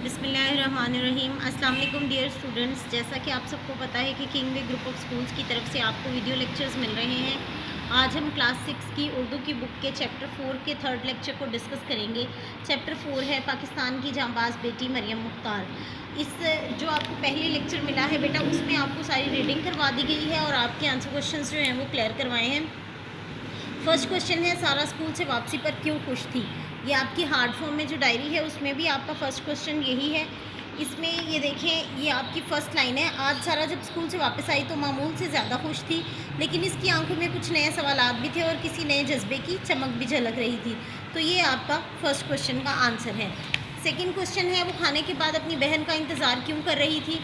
بسم اللہ الرحمن الرحیم۔ السلام علیکم ڈیئر اسٹوڈنٹس، جیسا کہ آپ سب کو پتہ ہے کہ king way group of schools کی طرف سے آپ کو ویڈیو لیکچرز مل رہے ہیں۔ آج ہم کلاس 6 کی اردو کی بک کے چیپٹر 4 کے 3rd لیکچر کو ڈسکس کریں گے۔ چیپٹر 4 ہے پاکستان کی جانباز بیٹی مریم مختار۔ اس جو آپ کو پہلے لیکچر ملا ہے بیٹا، اس میں آپ کو ساری ریڈنگ کروا دی گئی ہے اور آپ کے آنسر کوشچنز جو ہیں وہ کلیئر کروائے ہیں۔ فرسٹ کوشچن ہے، سارا اسکول سے واپسی پر کیوں خوش تھی؟ یہ آپ کی ہارڈ فارم میں جو ڈائری ہے اس میں بھی آپ کا فرسٹ کوشچن یہی ہے۔ اس میں یہ دیکھیں، یہ آپ کی فرسٹ لائن ہے، آج سارا جب اسکول سے واپس آئی تو معمول سے زیادہ خوش تھی، لیکن اس کی آنکھوں میں کچھ نئے سوالات بھی تھے اور کسی نئے جذبے کی چمک بھی جھلک رہی تھی۔ تو یہ آپ کا فرسٹ کوشچن کا آنسر ہے۔ سیکنڈ کوشچن ہے، وہ کھانے کے بعد اپنی بہن کا انتظار کیوں کر رہی تھی؟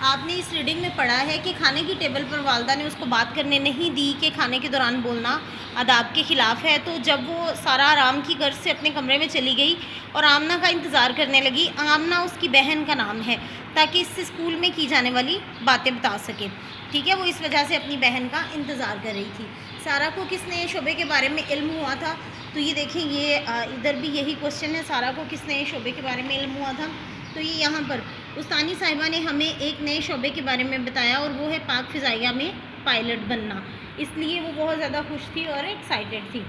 آپ نے اس ریڈنگ میں پڑھا ہے کہ کھانے کی ٹیبل پر والدہ نے اس کو بات کرنے نہیں دی کہ کھانے کے دوران بولنا آداب کے خلاف ہے، تو جب وہ سارا آرام کی غرض سے اپنے کمرے میں چلی گئی اور آمنہ کا انتظار کرنے لگی۔ آمنہ اس کی بہن کا نام ہے تاکہ اس سے اسکول میں کی جانے والی باتیں بتا سکے، ٹھیک ہے؟ وہ اس وجہ سے اپنی بہن کا انتظار کر رہی تھی۔ سارا کو کس نئے شعبے کے بارے میں علم ہوا تھا؟ تو یہ دیکھیں، یہ ادھر بھی یہی کوشچن ہے، سارا کو کس نئے شعبے کے بارے میں علم ہوا تھا؟ تو یہ یہاں پر استانی صاحبہ نے ہمیں ایک نئے شعبے کے بارے میں بتایا اور وہ ہے پاک فضائیہ میں پائلٹ بننا، اس لیے وہ بہت زیادہ خوش تھی اور ایکسائٹیڈ تھی۔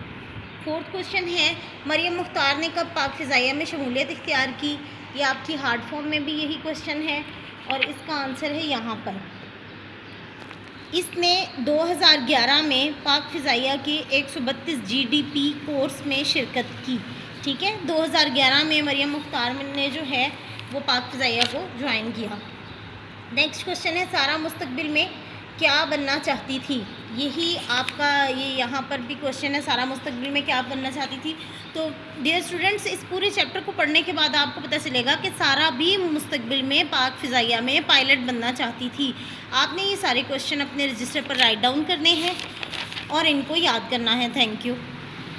فورتھ کوشچن ہے، مریم مختار نے کب پاک فضائیہ میں شمولیت اختیار کی؟ یہ آپ کی ہارڈ فارم میں بھی یہی کوشچن ہے اور اس کا آنسر ہے یہاں پر۔ اس نے 2011 میں پاک فضائیہ کے 132 GDP کورس میں شرکت کی، ٹھیک ہے؟ 2011 میں مریم مختار نے جو ہے وہ پاک فضائیہ کو جوائن کیا۔ نیکسٹ کوشچن ہے، سارا مستقبل میں کیا بننا چاہتی تھی؟ یہی آپ کا یہ یہاں پر بھی کوشچن ہے، سارا مستقبل میں کیا بننا چاہتی تھی؟ تو ڈیئر اسٹوڈنٹس، اس پورے چیپٹر کو پڑھنے کے بعد آپ کو پتہ چلے گا کہ سارا بھی مستقبل میں پاک فضائیہ میں پائلٹ بننا چاہتی تھی۔ آپ نے یہ سارے کوشچن اپنے رجسٹر پر رائٹ ڈاؤن کرنے ہیں اور ان کو یاد کرنا ہے۔ Thank you.